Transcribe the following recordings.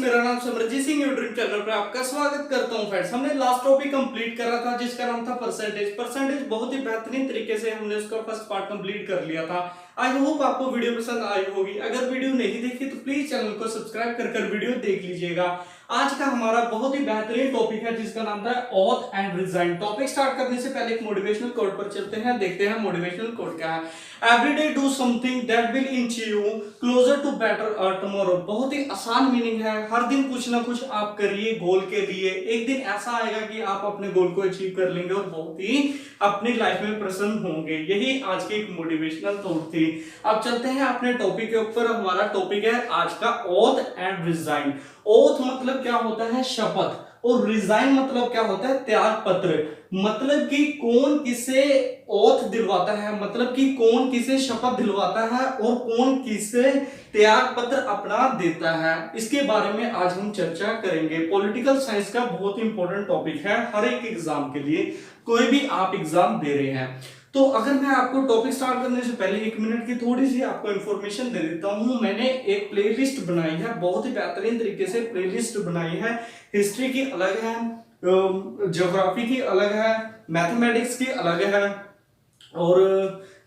मेरा नाम Samarjeet Singh YouTube channel पर आपका स्वागत करता हूं फ्रेंड्स। हमने लास्ट टॉपिक कंप्लीट करा था जिसका नाम था परसेंटेज बहुत ही बेहतरीन तरीके से हमने उसका फर्स्ट पार्ट कंप्लीट कर लिया था। आई होप आपको वीडियो पसंद आई होगी। अगर वीडियो नहीं देखी तो प्लीज चैनल को सब्सक्राइब कर वीडियो देख लीजिएगा। आज का हमारा बहुत ही बेहतरीन टॉपिक है जिसका नाम था auth and resign. Topic start करने से पहले एक मोटिवेशनल कोट पर चलते हैं, देखते हैं मोटिवेशनल कोट क्या है। Everyday do something that will inch you closer to better tomorrow. बहुत ही आसान मीनिंग है, हर दिन कुछ ना कुछ आप करिए गोल के लिए। एक दिन ऐसा आएगा कि आप अपने गोल को अचीव कर लेंगे और बहुत ही अपनी लाइफ में प्रसन्न होंगे। यही आज की एक मोटिवेशनल थॉट थी। अब चलते हैं अपने टॉपिक के ऊपर। हमारा टॉपिक है आज का ओथ एंड रिजाइन। ओथ मतलब क्या होता है? शपथ। और रिजाइन मतलब क्या होता है? त्याग पत्र। मतलब कि कौन किसे ओथ दिलवाता है, मतलब कि कौन किसे शपथ दिलवाता है और कौन किसे त्याग पत्र अपना देता है, इसके बारे में आज हम चर्चा करेंगे। पॉलिटिकल साइंस का बहुत इंपॉर्टेंट टॉपिक है हर एक एग्जाम के लिए, कोई भी आप एग्जाम दे रहे हैं तो। अगर मैं आपको टॉपिक स्टार्ट करने से पहले 1 मिनट की थोड़ी सी आपको इंफॉर्मेशन दे देता हूं। मैंने एक प्लेलिस्ट बनाई है, बहुत ही बेहतरीन तरीके से प्लेलिस्ट बनाई है। हिस्ट्री की अलग है, ज्योग्राफी की अलग है, मैथमेटिक्स की अलग है और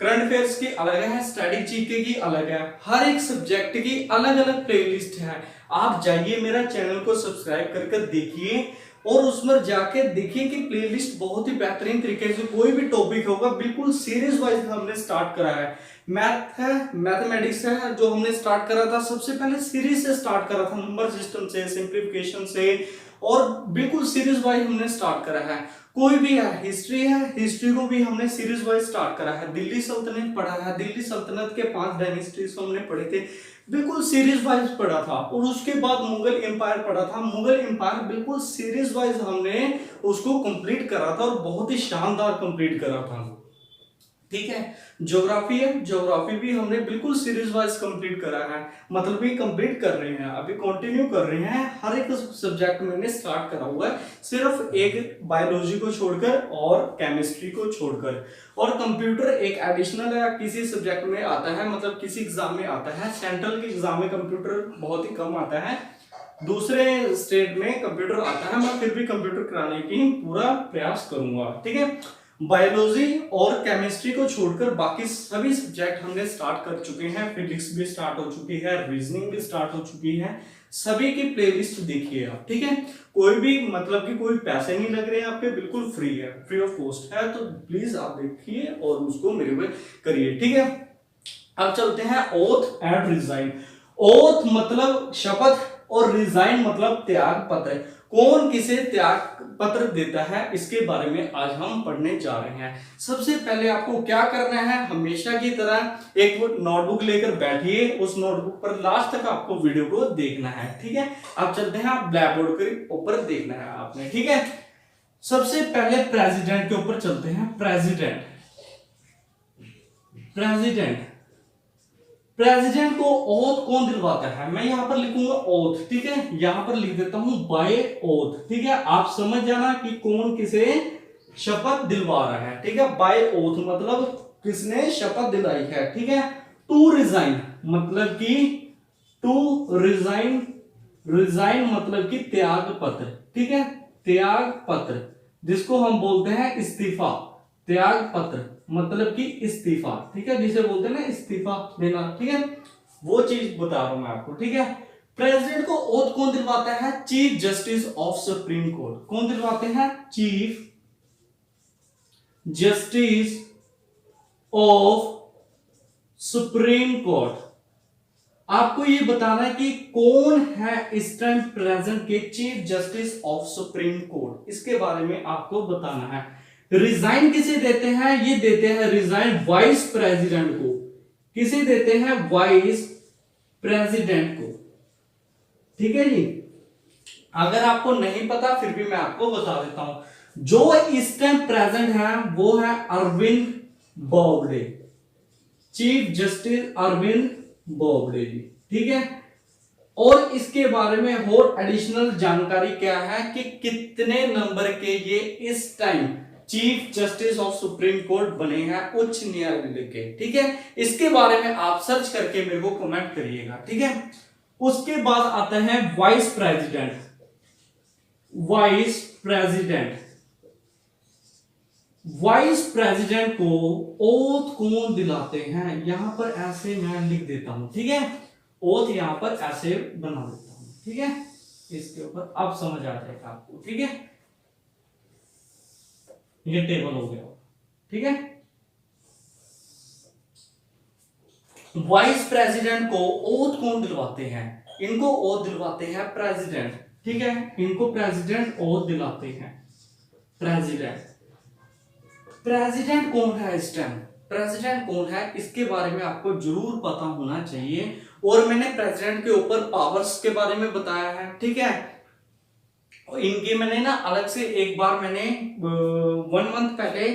करंट अफेयर्स की अलग है, स्टैटिक जीके की अलग है। हर एक सब्जेक्ट की अलग अलग प्लेलिस्ट है। आप जाइए मेरा चैनल को सब्सक्राइब कर देखिए और उसमें जाके देखिए कि प्लेलिस्ट बहुत ही बेहतरीन तरीके से कोई भी टॉपिक होगा बिल्कुल सीरीज वाइज हमने स्टार्ट करा है। मैथ है, मैथमेटिक्स है जो हमने स्टार्ट करा था, सबसे पहले सीरीज से स्टार्ट करा था, नंबर सिस्टम से, सिंप्लीफिकेशन से, और बिल्कुल सीरीज वाइज हमने स्टार्ट करा है। कोई भी है, हिस्ट्री है, हिस्ट्री को भी हमने सीरीज वाइज स्टार्ट करा है। दिल्ली सल्तनत पढ़ा है, दिल्ली सल्तनत के 5 डायनेस्टीज हमने पढ़े थे, बिल्कुल सीरीज वाइज पढ़ा था। और उसके बाद मुगल एम्पायर पढ़ा था, मुगल एम्पायर बिल्कुल सीरीज वाइज हमने उसको कंप्लीट करा था और बहुत ही शानदार कंप्लीट करा था। ठीक है, ज्योग्राफी है, ज्योग्राफी भी हमने बिल्कुल सीरीज वाइज कंप्लीट करा है, मतलब भी कंप्लीट कर रहे हैं, अभी कंटिन्यू कर रहे हैं। हर एक सब्जेक्ट मैंने स्टार्ट करा हुआ है, सिर्फ एक बायोलॉजी को छोड़कर और केमिस्ट्री को छोड़कर। और कंप्यूटर एक एडिशनल है, किसी सब्जेक्ट में आता है, मतलब किसी एग्जाम में आता है। सेंट्रल के एग्जाम में कंप्यूटर बहुत ही कम आता है, दूसरे स्टेट में कंप्यूटर आता है। मैं फिर भी कंप्यूटर कराने की पूरा प्रयास करूंगा। ठीक है, बायोलॉजी और केमिस्ट्री को छोड़कर बाकी सभी सब्जेक्ट हमने स्टार्ट कर चुके हैं। फिजिक्स भी स्टार्ट हो चुकी है, रीजनिंग भी स्टार्ट हो चुकी है। सभी की प्लेलिस्ट देखिए आप। ठीक है, कोई भी मतलब कि कोई पैसे नहीं लग रहे हैं आपके, बिल्कुल फ्री है, फ्री ऑफ कॉस्ट है, तो प्लीज आप देखिए और उसको मेरे पे करिए। ठीक है, अब चलते हैं ओथ एंड रिजाइन। ओथ मतलब शपथ और रिजाइन मतलब त्याग पत्र। कौन किसे त्याग पत्र देता है इसके बारे में आज हम पढ़ने जा रहे हैं। सबसे पहले आपको क्या करना है, हमेशा की तरह एक नोटबुक लेकर बैठिए, उस नोटबुक पर लास्ट तक आपको वीडियो को देखना है। ठीक है, अब चलते हैं, आप ब्लैक बोर्ड के ऊपर देखना है आपने। ठीक है, सबसे पहले प्रेसिडेंट के ऊपर चलते हैं। प्रेसिडेंट प्रेसिडेंट को ओथ कौन दिलवाता है? मैं यहां पर लिखूंगा ओथ। ठीक है, यहां पर लिख देता हूं बाय ओथ। ठीक है, आप समझ जाना कि कौन किसे शपथ दिलवा रहा है। ठीक है, बाय ओथ मतलब किसने शपथ दिलाई है। ठीक है, टू रिजाइन मतलब कि रिजाइन मतलब कि त्याग पत्र। ठीक है, त्याग पत्र जिसको हम बोलते हैं इस्तीफा। त्याग पत्र मतलब कि इस्तीफा। ठीक है, जिसे बोलते हैं ना इस्तीफा देना। ठीक है, वो चीज बता रहा हूं मैं आपको। ठीक है, प्रेसिडेंट को ओथ कौन दिलवाता है? Chief justice of supreme court. कौन दिलवाते हैं? Chief justice of supreme court. आपको ये बताना है कि कौन है इस टाइम प्रेजेंट के chief justice of supreme court, इसके बारे में आपको बताना है। रिजाइन किसे देते हैं? ये देते हैं रिजाइन वाइस प्रेसिडेंट को। किसे देते हैं? वाइस प्रेसिडेंट को। ठीक है जी, अगर आपको नहीं पता फिर भी मैं आपको बता देता हूं। जो इस टाइम प्रेजेंट है वो है अरविंद बोबडे, चीफ जस्टिस अरविंद बोबडे जी। ठीक है, और इसके बारे में और एडिशनल जानकारी क्या है कि कितने नंबर के ये इस time chief justice of supreme court बने हैं उच्च न्यायालय के। ठीक है, इसके बारे में आप सर्च करके मेरे को कमेंट करिएगा। ठीक है, उसके बाद आता है vice president. Vice president, vice president को ओथ कौन दिलाते हैं, यहां पर ऐसे मैं लिख देता हूं, ठीक है, ओथ यहां पर ऐसे बना देता हूं, ठीक है, इसके ऊपर अब समझ आ जाएगा आपको, ठीक है, ये टेबल हो गया, ठीक है। वाइस प्रेसिडेंट को ओथ कौन दिलवाते हैं, इनको ओथ दिलवाते हैं प्रेसिडेंट, ठीक है, इनको प्रेसिडेंट ओथ दिलाते हैं। प्रेसिडेंट, प्रेसिडेंट कौन है इस टाइम, प्रेसिडेंट कौन है इसके बारे में आपको जरूर पता होना चाहिए, और मैंने प्रेसिडेंट के ऊपर पावर्स के बारे में बताया है, ठीक है। इनके मैंने ना अलग से एक बार मैंने 1 मंथ पहले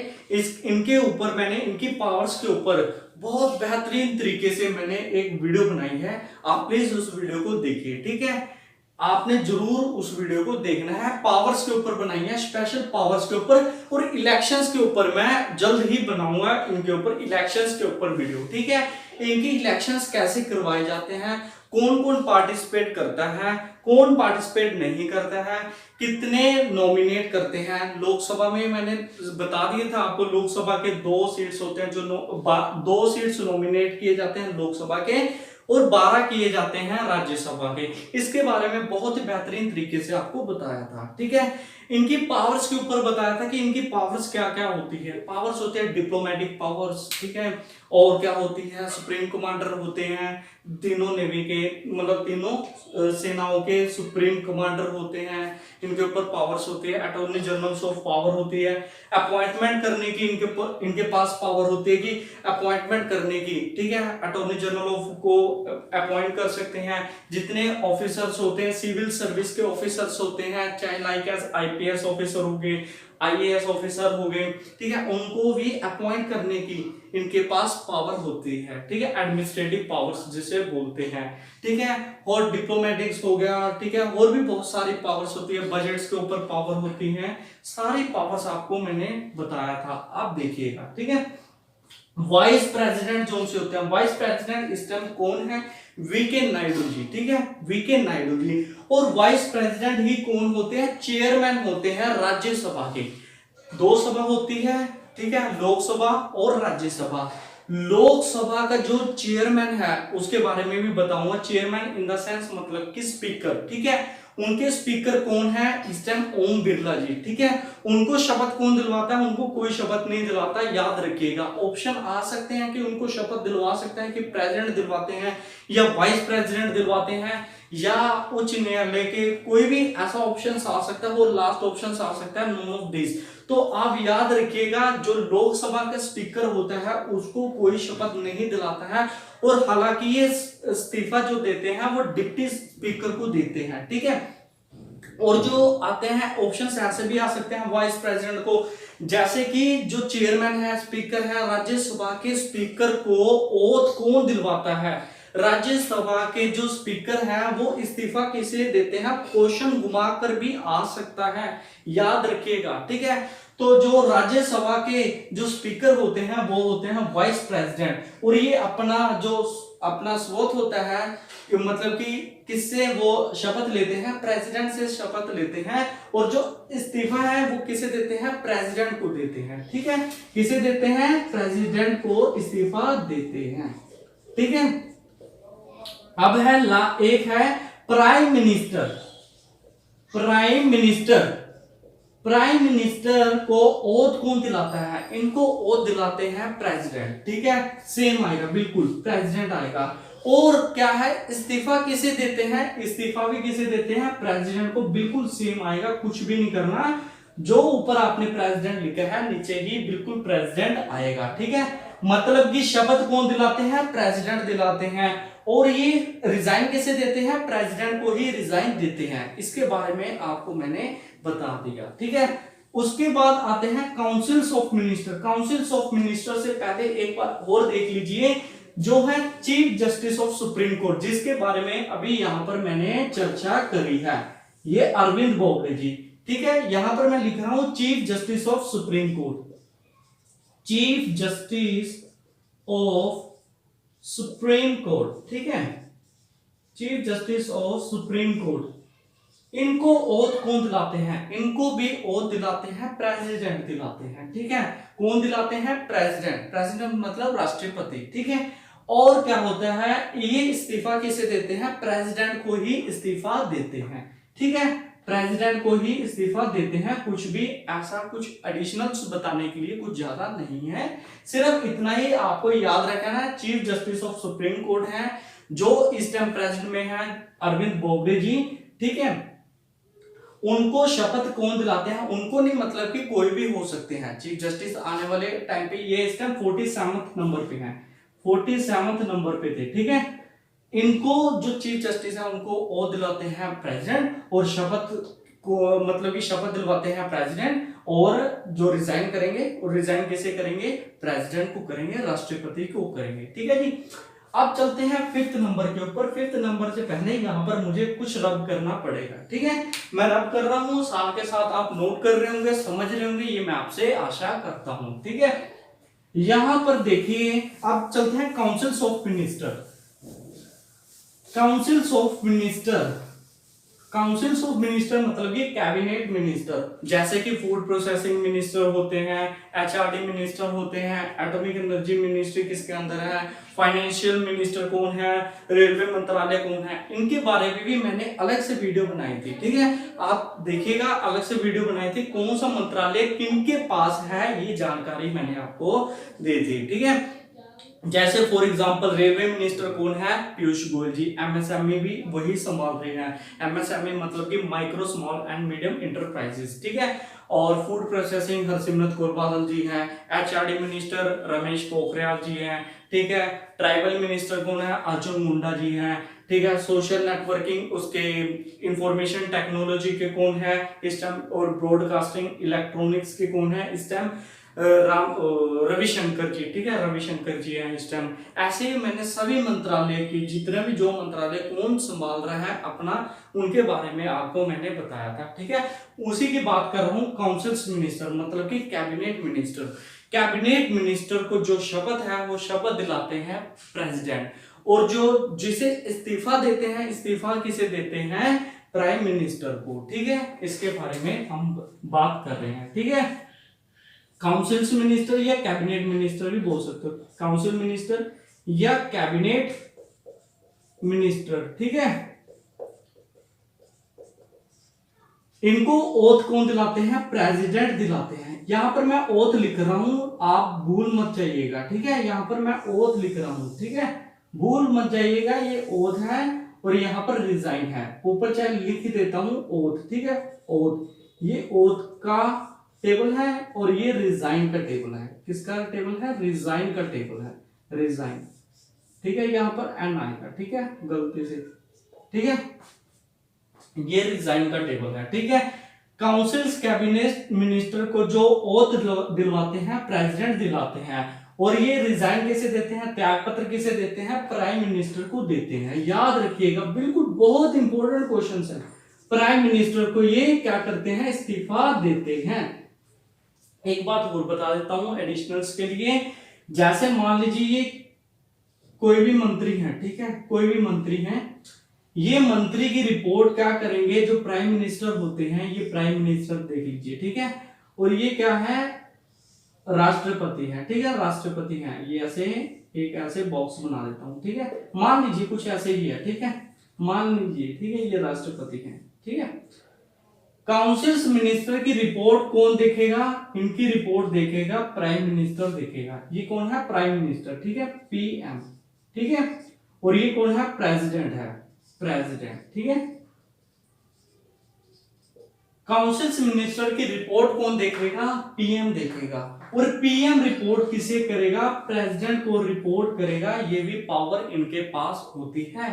इनके ऊपर मैंने इनकी पावर्स के ऊपर बहुत बेहतरीन तरीके से मैंने एक वीडियो बनाई है, आप प्लीज उस वीडियो को देखिए, ठीक है, आपने जरूर उस वीडियो को देखना है। पावर्स के ऊपर बनाई है, स्पेशल पावर्स के ऊपर, और इलेक्शंस के ऊपर मैं जल्द ही बनाऊंगा इनके ऊपर, इलेक्शंस के ऊपर वीडियो, ठीक है। इनकी इलेक्शंस कैसे करवाए जाते हैं, कौन कौन पार्टिसिपेट करता है, कौन पार्टिसिपेट नहीं करता है, कितने नॉमिनेट करते हैं। लोकसभा में मैंने बता दिया था आपको, लोकसभा के 2 सीट्स होते हैं, जो 2 सीट्स नॉमिनेट किए जाते हैं लोकसभा के, और 12 किए जाते हैं राज्यसभा के। इसके बारे में बहुत ही बेहतरीन तरीके से आपको बताया था, ठीक है। इनकी पावर्स के ऊपर बताया था कि इनकी पावर्स क्या क्या होती है। पावर्स होते हैं डिप्लोमेटिक पावर्स, ठीक है, और क्या होती है, सुप्रीम कमांडर होते हैं, तीनों नेवी के, मतलब तीनों सेनाओं के सुप्रीम कमांडर होते हैं, इनके ऊपर पावर्स होती है। अटॉर्नी जनरल ऑफ पावर होती है, अपॉइंटमेंट करने की इनके पास पावर होती है कि अपॉइंटमेंट करने की, ठीक है, अटॉर्नी जनरल ऑफ को अपॉइंट कर सकते हैं। जितने ऑफिसर्स होते हैं, सिविल सर्विस के ऑफिसर्स होते हैं, चाहे लाइक एज आईपीएस ऑफिसर हो गए, आईएएस ऑफिसर हो गए, ठीक है, उनको भी अपॉइंट करने की इनके पास पावर होती है, ठीक है, एडमिनिस्ट्रेटिव पावर्स जिसे बोलते हैं, ठीक है। और डिप्लोमेटिक्स हो गया, ठीक है, और भी बहुत सारी पावर्स होती है, बजट्स के ऊपर पावर होती है, सारी पावर्स आपको मैंने बताया था, आप देखिएगा, ठीक है। वाइस प्रेसिडेंट जो से होते हैं, वाइस प्रेसिडेंट इस टाइम कौन है, वीके नायडू जी, ठीक है, वीके नायडू जी। और वाइस प्रेसिडेंट ही कौन होते हैं, चेयरमैन होते हैं राज्यसभा के। 2 सभा होती है, ठीक है, लोकसभा और राज्यसभा। लोकसभा का जो चेयरमैन है उसके बारे में भी बताऊंगा, चेयरमैन इन द सेंस मतलब कि स्पीकर, ठीक है। उनके स्पीकर कौन है इस टाइम, ओम बिरला जी, ठीक है। उनको शपथ कौन दिलवाता है, उनको कोई शपथ नहीं दिलाता, याद रखिएगा। ऑप्शन आ सकते हैं कि उनको शपथ दिलवा सकते हैं कि प्रेसिडेंट दिलवाते हैं, या वाइस प्रेसिडेंट दिलवाते हैं, या उच्च न्यायालय के, कोई भी ऐसा ऑप्शन आ सकता है, वो लास्ट ऑप्शन आ सकता है, नॉन ऑफ दिस। तो आप याद रखिएगा, जो लोकसभा का स्पीकर होता है उसको कोई शपथ नहीं दिलाता है, और हालांकि ये इस्तीफा जो देते हैं वो डिप्टी स्पीकर को देते हैं, ठीक है। और जो आते हैं ऑप्शंस ऐसे भी आ सकते हैं वाइस प्रेसिडेंट को, जैसे कि जो चेयरमैन है, स्पीकर है, राज्यसभा के स्पीकर को ओथ कौन दिलवाता है, राज्यसभा के जो स्पीकर हैं वो इस्तीफा किसे देते हैं, क्वेश्चन घुमाकर भी आ सकता है, याद रखिएगा, ठीक है। तो जो राज्यसभा के जो स्पीकर होते हैं वो होते हैं वाइस प्रेसिडेंट, और ये अपना स्रोत होता है, मतलब कि किससे वो शपथ लेते हैं, प्रेसिडेंट से शपथ लेते हैं, और जो इस्तीफा है वो किसे देते हैं, प्रेसिडेंट को देते हैं, ठीक है, किसे देते हैं, प्रेसिडेंट को इस्तीफा देते हैं, ठीक है। अब है एक है prime minister. Prime minister, prime minister को ओथ कौन दिलाता है, इनको ओथ दिलाते हैं प्रेसिडेंट, ठीक है, सेम आएगा, बिल्कुल प्रेसिडेंट आएगा। और क्या है, इस्तीफा किसे देते हैं, इस्तीफा भी किसे देते हैं, प्रेसिडेंट को, बिल्कुल सेम आएगा, कुछ भी नहीं करना, जो ऊपर आपने प्रेसिडेंट लिखा है नीचे ही बिल्कुल प्रेसिडेंट आएगा, ठीक है। मतलब कि शपथ कौन दिलाते हैं, प्रेसिडेंट दिलाते हैं, और ये रिजाइन कैसे देते हैं, प्रेसिडेंट को ही रिजाइन देते हैं। इसके बारे में आपको मैंने बता दिया, ठीक है। उसके बाद आते हैं councils of minister. Councils of minister से पहले एक बार और देख लीजिए, जो है chief justice of supreme court, जिसके बारे में अभी यहां पर मैंने चर्चा करी है, ये अरविंद बोबडे जी, ठीक है। यहां पर मैं लिख रहा हूं chief justice of supreme court, chief justice of supreme court, ठीक है। Chief justice of supreme court, इनको ओथ कौन दिलाते हैं? इनको भी ओथ दिलाते हैं प्रेसिडेंट दिलाते हैं, ठीक है। कौन दिलाते हैं? प्रेसिडेंट। प्रेसिडेंट मतलब राष्ट्रपति, ठीक है। और क्या होता है, ये इस्तीफा किसे देते हैं? प्रेसिडेंट को ही इस्तीफा देते हैं, ठीक है। प्रेसिडेंट को ही इस्तीफा देते हैं। कुछ भी ऐसा कुछ एडिशनल बताने के लिए कुछ ज्यादा नहीं है, सिर्फ इतना ही आपको याद रखना है। Chief justice of supreme court है, जो इस टाइम प्रेजेंट में है अरविंद बोबडे जी, ठीक है। उनको शपथ कौन दिलाते हैं? उनको नहीं, मतलब कि कोई भी हो सकते हैं चीफ जस्टिस आने वाले टाइम पे। ये इस टाइम 47 नंबर पे हैं, 47 नंबर पे थे, ठीक है। इनको जो चीफ जस्टिस है उनको ओथ दिलाते हैं प्रेसिडेंट, और शपथ को मतलब कि शपथ दिलवाते हैं प्रेसिडेंट, और जो रिजाइन करेंगे, और रिजाइन कैसे करेंगे? प्रेसिडेंट को करेंगे, राष्ट्रपति को करेंगे, ठीक है जी। अब चलते हैं फिफ्थ नंबर के ऊपर। फिफ्थ नंबर से पहले यहाँ पर मुझे कुछ रब करना पड़ेगा, ठीक है। मैं रब कर रहा हूँ, साथ के साथ आप नोट कर रहे होंगे, समझ रहे होंगे, ये मैं आपसे आशा करता हूँ, ठीक है। यहां पर देखिए, अब चलते हैं councils of minister. Councils of minister, councils of minister मतलब ये कैबिनेट मिनिस्टर, जैसे कि फूड प्रोसेसिंग मिनिस्टर होते हैं, एचआरडी मिनिस्टर होते हैं, एटॉमिक एनर्जी मिनिस्ट्री किसके अंदर है, फाइनेंशियल मिनिस्टर कौन है, रेलवे मंत्रालय कौन है, इनके बारे में भी मैंने अलग से वीडियो बनाई थी, ठीक है। आप देखिएगा, अलग से वीडियो बनाई थी, कौन सा मंत्रालय किनके पास है, ये जानकारी मैंने आपको दी थी, ठीक है। जैसे फॉर एग्जांपल रेलवे मिनिस्टर कौन है? पीयूष गोयल जी। एमएसएमई भी वही संभाल रहे हैं। एमएसएमई मतलब कि micro small and medium enterprises, ठीक है। और फूड प्रोसेसिंग हरसिमरत कौर बादल जी हैं। एचआरडी मिनिस्टर रमेश पोखरियाल जी हैं, ठीक है। ट्राइबल मिनिस्टर कौन है? अर्जुन मुंडा जी हैं, ठीक है। सोशल नेटवर्किंग उसके इंफॉर्मेशन टेक्नोलॉजी के कौन है इस टाइम, और ब्रॉडकास्टिंग इलेक्ट्रॉनिक्स के कौन है इस टाइम? रविशंकर जी, ठीक है, रविशंकर जी हैं इस टाइम। ऐसे ही मैंने सभी मंत्रालय की, जितने भी जो मंत्रालय कौन संभाल रहा है अपना, उनके बारे में आपको मैंने बताया था, ठीक है। उसी की बात कर रहा हूं, काउंसिल्स मिनिस्टर मतलब कि कैबिनेट मिनिस्टर। कैबिनेट मिनिस्टर को जो शपथ है वो शपथ दिलाते हैं प्रेसिडेंट, और जो जिसे इस्तीफा देते हैं, इस्तीफा किसे देते हैं? प्राइम मिनिस्टर को, ठीक है। इसके बारे में हम बात कर रहे हैं, ठीक है। काउंसिल्स मिनिस्टर या कैबिनेट मिनिस्टर भी बोल सकते हो, काउंसिल मिनिस्टर या कैबिनेट मिनिस्टर, ठीक है। इनको ओथ कौन दिलाते हैं? प्रेसिडेंट दिलाते हैं। यहां पर मैं ओथ लिख रहा हूं, आप भूल मत जाइएगा, ठीक है। यहां पर मैं ओथ लिख रहा हूं, ठीक है, भूल मत जाइएगा, ये ओथ है, और यहां पर रिजाइन है, ऊपर चाहे लिख देता हूं ओथ, ठीक है। ओथ, ये ओथ का टेबल है, और ये रिजाइन का टेबल है। किसका टेबल है? रिजाइन का टेबल है, रिजाइन, ठीक है। यहां पर एन आएगा, ठीक है, गलती से, ठीक है। ये रिजाइन का टेबल है, ठीक है। काउंसिल्स कैबिनेट मिनिस्टर को जो ओथ दिलवाते हैं प्रेसिडेंट दिलाते हैं, और ये रिजाइन कैसे देते हैं, त्याग पत्र किसे देते हैं? प्राइम मिनिस्टर को देते हैं। याद रखिएगा, बिल्कुल बहुत इंपॉर्टेंट क्वेश्चन है। प्राइम मिनिस्टर को ये क्या करते हैं? इस्तीफा देते हैं। एक बात और बता देता हूं एडिशनल्स के लिए, जैसे मान लीजिए ये कोई भी मंत्री है, ठीक है, कोई भी मंत्री है, ये मंत्री की रिपोर्ट क्या करेंगे? जो प्राइम मिनिस्टर होते हैं, ये प्राइम मिनिस्टर देख लीजिए, ठीक है, और ये क्या है? राष्ट्रपति है, ठीक है, राष्ट्रपति है। ये ऐसे एक ऐसे बॉक्स बना देता हूं, ठीक है, मान लीजिए कुछ ऐसे ही है, ठीक है, मान लीजिए, ठीक है, ये राष्ट्रपति है, ठीक है। काउंसिल्स मिनिस्टर की रिपोर्ट कौन देखेगा? इनकी रिपोर्ट देखेगा प्राइम मिनिस्टर देखेगा। ये कौन है? प्राइम मिनिस्टर, ठीक है, पीएम, ठीक है। और ये कौन है? प्रेसिडेंट है, प्रेसिडेंट, ठीक है। काउंसिल्स मिनिस्टर की रिपोर्ट कौन देखेगा? पीएम देखेगा। और पीएम रिपोर्ट किसे करेगा? प्रेसिडेंट को रिपोर्ट करेगा। ये भी पावर इनके पास होती है।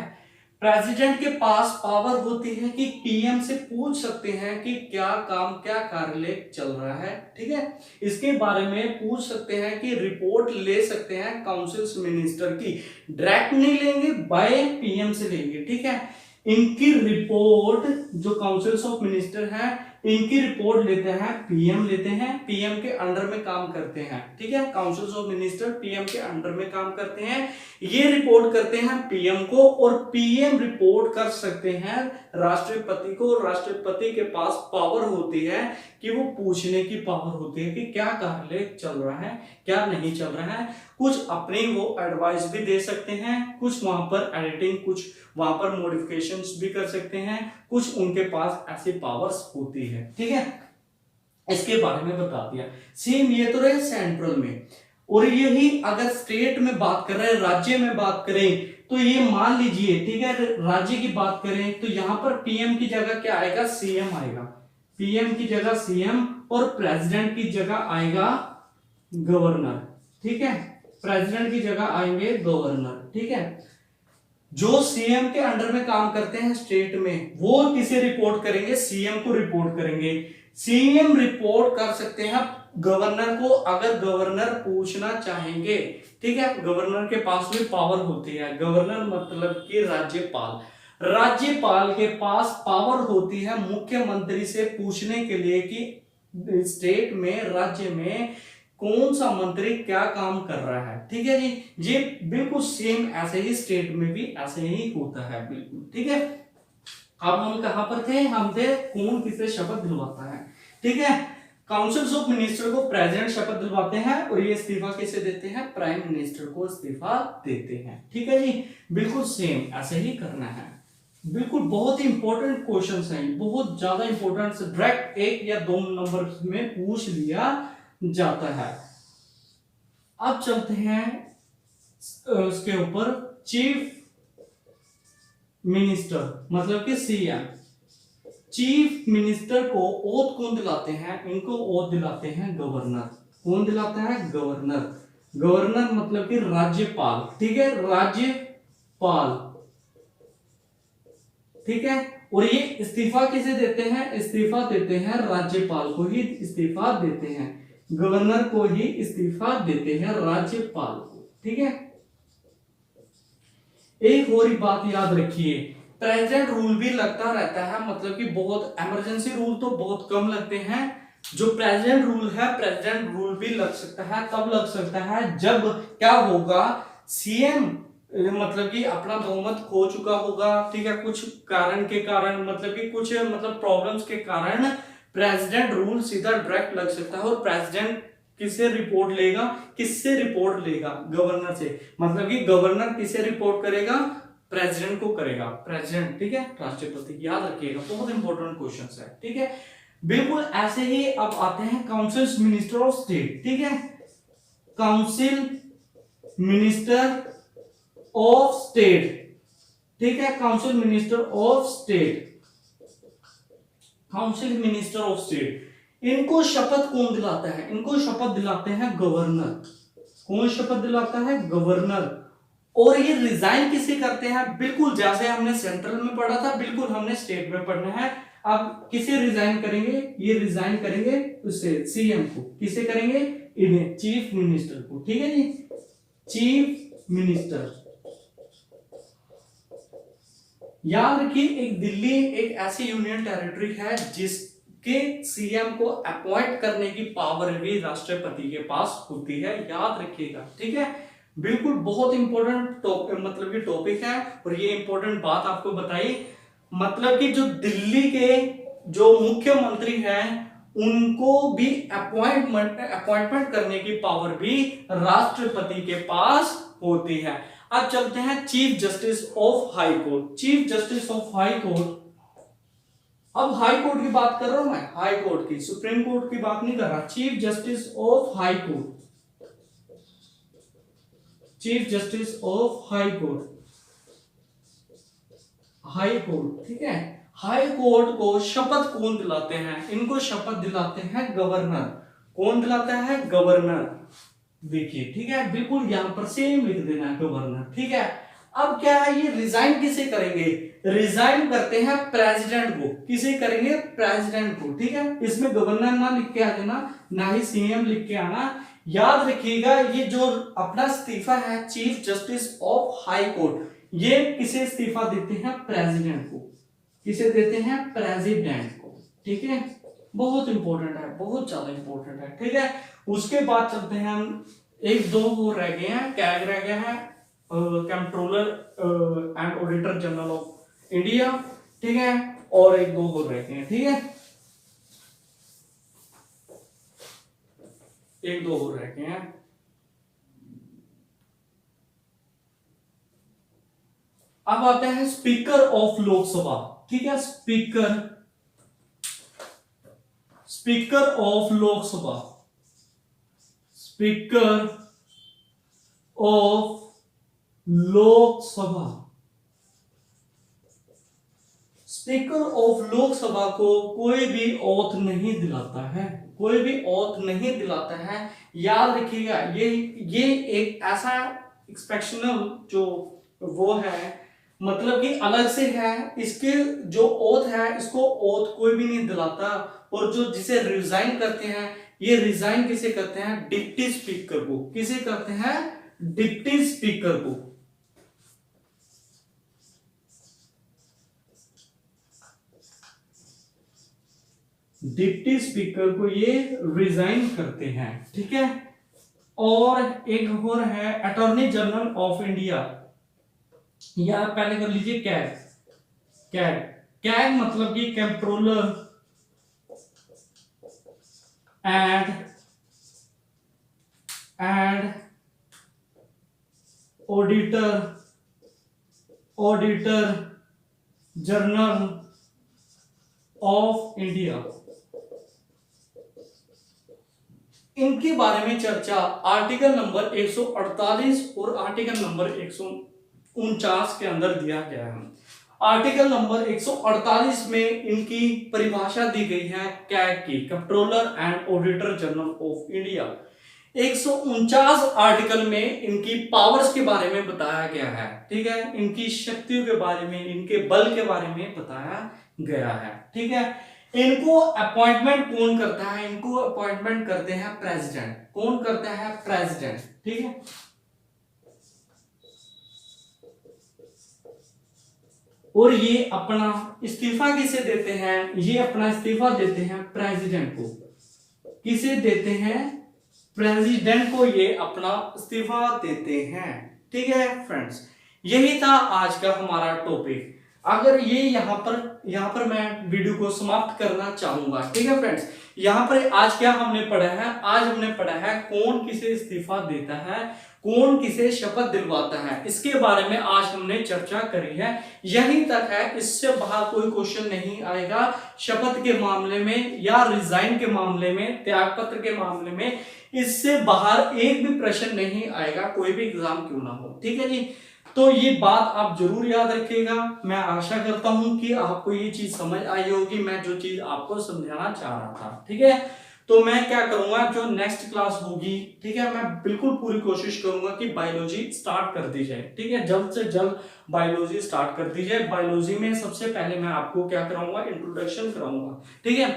प्रेसिडेंट के पास पावर होती है कि पीएम से पूछ सकते हैं कि क्या काम, क्या कार्य चल रहा है, ठीक है, इसके बारे में पूछ सकते हैं, कि रिपोर्ट ले सकते हैं काउंसिल्स मिनिस्टर की। डायरेक्ट नहीं लेंगे, बाय पीएम से लेंगे, ठीक है। इनकी रिपोर्ट जो काउंसिल्स ऑफ मिनिस्टर है, इनकी रिपोर्ट लेते हैं पीएम लेते हैं, पीएम के अंडर में काम करते हैं, ठीक है। काउंसिल ऑफ मिनिस्टर पीएम के अंडर में काम करते हैं, ये रिपोर्ट करते हैं पीएम को, और पीएम रिपोर्ट कर सकते हैं राष्ट्रपति को। राष्ट्रपति के पास पावर होती है कि वो पूछने की पावर होती है कि क्या कार्य चल रहा है, क्या नहीं चल रहा है। कुछ अपनी वो एडवाइस भी दे सकते हैं, कुछ वहां पर एडिटिंग, कुछ वहां पर मॉडिफिकेशंस भी कर सकते हैं, कुछ उनके पास ऐसी पावर्स होती है, ठीक है। इसके बारे में बता दिया। सेम ये तो रहे सेंट्रल में, और यही अगर स्टेट में बात कर रहे हैं, राज्य में बात करें, तो ये मान लीजिए, ठीक है, राज्य की बात करें तो यहां पर पीएम की जगह क्या आएगा, सीएम आएगा। पीएम की जगह सीएम, और प्रेसिडेंट की जगह आएगा गवर्नर, ठीक है। प्रेसिडेंट की जगह आएंगे गवर्नर, ठीक है। जो सीएम के अंडर में काम करते हैं स्टेट में, वो किसे रिपोर्ट करेंगे, सीएम को रिपोर्ट करेंगे। सीएम रिपोर्ट कर सकते हैं गवर्नर को, अगर गवर्नर पूछना चाहेंगे, ठीक है। गवर्नर के पास भी पावर होती है, गवर्नर मतलब कि राज्यपाल। राज्यपाल के पास पावर होती है मुख्यमंत्री से पूछने के लिए कि स्टेट में, राज्य में कौन सा मंत्री क्या काम कर रहा है, ठीक है जी। ये बिल्कुल सेम ऐसे ही स्टेट में भी ऐसे ही होता है, बिल्कुल, ठीक है। अब हम कहां पर थे, हम थे कौन किसे शपथ दिलवाता है, ठीक है। काउंसिल ऑफ मिनिस्टर को प्रेसिडेंट शपथ दिलवाते हैं, और ये इस्तीफा किसे देते हैं, प्राइम मिनिस्टर को इस्तीफा देते हैं, ठीक है जी। बिल्कुल सेम ऐसे ही करना है, बिल्कुल। बहुत ही इंपॉर्टेंट क्वेश्चंस हैं, बहुत ज्यादा इंपॉर्टेंट, डायरेक्ट 1 या 2 नंबर में पूछ लिया जाता है। अब चलते हैं उसके ऊपर, चीफ मिनिस्टर मतलब कि सीएम। चीफ मिनिस्टर को ओथ कौन दिलाते हैं, इनको ओथ दिलाते हैं गवर्नर। कौन दिलाता है, गवर्नर। गवर्नर मतलब कि राज्यपाल, ठीक है, राज्यपाल, ठीक है। और ये इस्तीफा किसे देते हैं, इस्तीफा देते हैं राज्यपाल को ही इस्तीफा देते हैं, गवर्नर को ही इस्तीफा देते हैं, राज्यपाल को, ठीक है। एक और बात याद रखिए, प्रेसिडेंट रूल भी लगता रहता है, मतलब कि बहुत इमरजेंसी रूल तो बहुत कम लगते हैं। जो प्रेसिडेंट रूल है, प्रेसिडेंट रूल भी लग सकता है, कब लग सकता है, जब क्या होगा, सीएम मतलब कि अपना बहुमत खो चुका होगा, ठीक है, कुछ कारण के कारण, मतलब कि कुछ मतलब प्रॉब्लम्स के कारण प्रेसिडेंट रूल सीधा डायरेक्ट लग सकता है। और प्रेसिडेंट किससे रिपोर्ट लेगा, किससे रिपोर्ट लेगा, गवर्नर से। मतलब कि गवर्नर किसे रिपोर्ट करेगा, प्रेसिडेंट को करेगा, प्रेसिडेंट, ठीक है, राष्ट्रपति। याद रखिएगा, बहुत इंपॉर्टेंट क्वेश्चन है, ठीक है। बिल्कुल ऐसे ही अब आते हैं काउंसिल मिनिस्टर ऑफ स्टेट, ठीक है। काउंसिल मिनिस्टर ऑफ स्टेट, ठीक है, council minister of state, council minister of state. इनको शपथ कौन दिलाता है, इनको शपथ दिलाते हैं गवर्नर। कौन शपथ दिलाता है, गवर्नर। और ये रिजाइन किसे करते हैं, बिल्कुल जैसे हमने सेंट्रल में पढ़ा था, बिल्कुल हमने स्टेट में पढ़ना है। अब किसे रिजाइन करेंगे, ये रिजाइन करेंगे उससे सीएम को। किसे करेंगे, इन्हें, चीफ मिनिस्टर को, ठीक है जी, चीफ मिनिस्टर। याद रखिए, एक दिल्ली एक ऐसी यूनियन टेरिटरी है जिसके सीएम को अपॉइंट करने की पावर भी राष्ट्रपति के पास होती है, याद रखिएगा, ठीक है। बिल्कुल बहुत इंपॉर्टेंट मतलब कि टॉपिक है, और ये इंपॉर्टेंट बात आपको बताई, मतलब कि जो दिल्ली के जो मुख्यमंत्री हैं उनको भी अपॉइंटमेंट करने की पावर भी राष्ट्रपति के पास होती है। अब चलते हैं chief justice of high court. Chief justice of high court, अब हाई कोर्ट की बात कर रहा हूं मैं, हाई कोर्ट की, सुप्रीम कोर्ट की बात नहीं कर रहा। Chief justice of high court, chief justice of high court, high court, ठीक है। हाई कोर्ट को शपथ कौन दिलाते हैं, इनको शपथ दिलाते हैं गवर्नर। कौन दिलाता है, गवर्नर। देखिए, ठीक है, बिल्कुल यहां पर सेम लिख देना है, गवर्नर, ठीक है। अब क्या है, ये रिजाइन किसे करेंगे, रिजाइन करते हैं प्रेसिडेंट को। किसे करेंगे, प्रेसिडेंट को, ठीक है। इसमें गवर्नर ना लिख के आ जाना, ना ही सीएम लिख के आना। याद रखिएगा, ये जो अपना इस्तीफा है chief justice of high court, ये किसे इस्तीफा देते हैं, प्रेसिडेंट को। किसे देते हैं, प्रेसिडेंट को, ठीक है। बहुत इंपॉर्टेंट है, बहुत ज्यादा इंपॉर्टेंट है। ठीक है, उसके बाद चलते हैं हम, एक दो वो रह गए हैं, कैग रह गया है, controller and auditor general of India. ठीक है, और एक दो और रह गए हैं। ठीक है, एक दो और रह गए हैं। अब आते हैं स्पीकर ऑफ लोकसभा। ठीक है, speaker of Lok Sabha, speaker of Lok Sabha. Speaker of Lok Sabha को कोई भी ओथ नहीं दिलाता है, कोई भी ओथ नहीं दिलाता है। याद रखिएगा, ये एक ऐसा एक्सपेक्शनल जो वो है, मतलब कि अलग से है। इसके जो ओथ है, इसको ओथ कोई भी नहीं दिलाता। और जो जिसे रिजाइन करते हैं, ये रिजाइन किसे करते हैं? डिप्टी स्पीकर को। किसे करते हैं? डिप्टी स्पीकर को। डिप्टी स्पीकर को ये रिजाइन करते हैं। ठीक है, और एक और है अटॉर्नी जनरल ऑफ इंडिया, या पहले कर लीजिए कैग। कैग मतलब कि controller and auditor general of India. इनके बारे में चर्चा आर्टिकल नंबर 148 और आर्टिकल नंबर 149 के अंदर दिया गया है। आर्टिकल नंबर 148 में इनकी परिभाषा दी गई है कैग की, controller and auditor general of India. 149 article में इनकी पावर्स के बारे में बताया गया है। ठीक है, इनकी शक्तियों के बारे में, इनके बल के बारे में बताया गया है। ठीक है, इनको अपॉइंटमेंट कौन करता है? इनको अपॉइंटमेंट करते हैं प्रेसिडेंट। कौन करता है? प्रेसिडेंट। ठीक है, और ये अपना इस्तीफा किसे देते हैं? ये अपना इस्तीफा देते हैं प्रेसिडेंट को। किसे देते हैं? प्रेसिडेंट को ये अपना इस्तीफा देते हैं। ठीक है फ्रेंड्स, यही था आज का हमारा टॉपिक। अगर ये यहाँ पर मैं वीडियो को समाप्त करना चाहूंगा। ठीक है फ्रेंड्स, यहाँ पर आज क्या हमने पढ़ा है? आज हमने पढ़ा है कौन किसे इस्तीफा देता है, कौन किसे शपथ दिलवाता है, इसके बारे में आज हमने चर्चा करी है। यहीं तक है, इससे बाहर कोई क्वेश्चन नहीं आएगा। शपथ के मामले में या रिजाइन के मामले में, त्यागपत्र के मामले में, इससे बाहर एक भी प्रश्न नहीं आएगा, कोई भी एग्जाम क्यों ना हो। ठीक है जी, तो ये बात आप जरूर याद रखिएगा। मैं आशा करता हूं कि आपको ये चीज समझ आई होगी, मैं जो चीज आपको समझाना चाह रहा था। ठीक है, तो मैं क्या करूंगा, जो नेक्स्ट क्लास होगी, ठीक है, मैं बिल्कुल पूरी कोशिश करूंगा कि बायोलॉजी स्टार्ट कर दी जाए। ठीक है, जल्द से जल्द बायोलॉजी स्टार्ट कर दी जाए। बायोलॉजी में सबसे पहले मैं आपको क्या कराऊंगा? इंट्रोडक्शन कराऊंगा। ठीक है,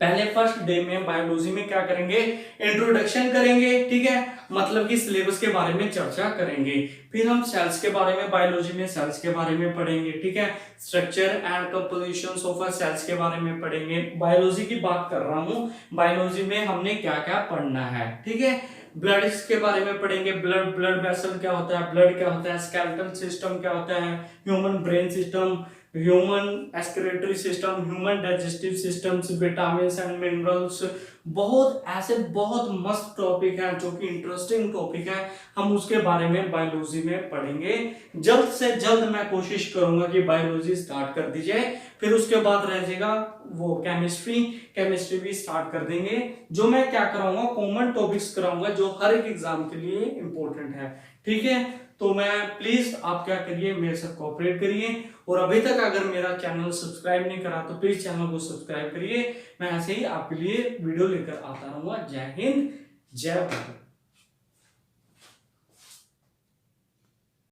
पहले फर्स्ट डे में बायोलॉजी में क्या करेंगे? इंट्रोडक्शन करेंगे। ठीक है, मतलब कि सिलेबस के बारे में चर्चा करेंगे। फिर हम सेल्स के बारे में, बायोलॉजी में सेल्स के बारे में पढ़ेंगे। ठीक है, structure and composition of cells के बारे में पढ़ेंगे। बायोलॉजी की बात कर रहा हूं, बायोलॉजी में हमने क्या क्या पढ़ना है। ठीक है, ब्लड के बारे में पढ़ेंगे। ब्लड वेसल क्या होता है, ब्लड क्या होता है, स्केलेटल सिस्टम क्या होता है, human brain system, human excretory system, human digestive systems, vitamin and minerals. बहुत ऐसे बहुत मस्त टॉपिक है जो कि इंटरेस्टिंग टॉपिक है, हम उसके बारे में बायोलॉजी में पढ़ेंगे। जल्द से जल्द मैं कोशिश करूंगा कि बायोलॉजी स्टार्ट कर दी जाए। फिर उसके बाद रह जाएगा वो केमिस्ट्री भी स्टार्ट कर देंगे। जो मैं क्या कराऊंगा, कॉमन टॉपिक्स कराऊंगा जो हर एक एग्जाम के लिए इंपॉर्टेंट है। ठीक है, तो मैं प्लीज आप क्या करिए, मेरे साथ कोऑपरेट करिए। और अभी तक अगर मेरा चैनल सब्सक्राइब नहीं करा तो प्लीज चैनल को सब्सक्राइब करिए। मैं ऐसे ही आपके लिए वीडियो लेकर आता रहूंगा। जय हिंद, जय भारत।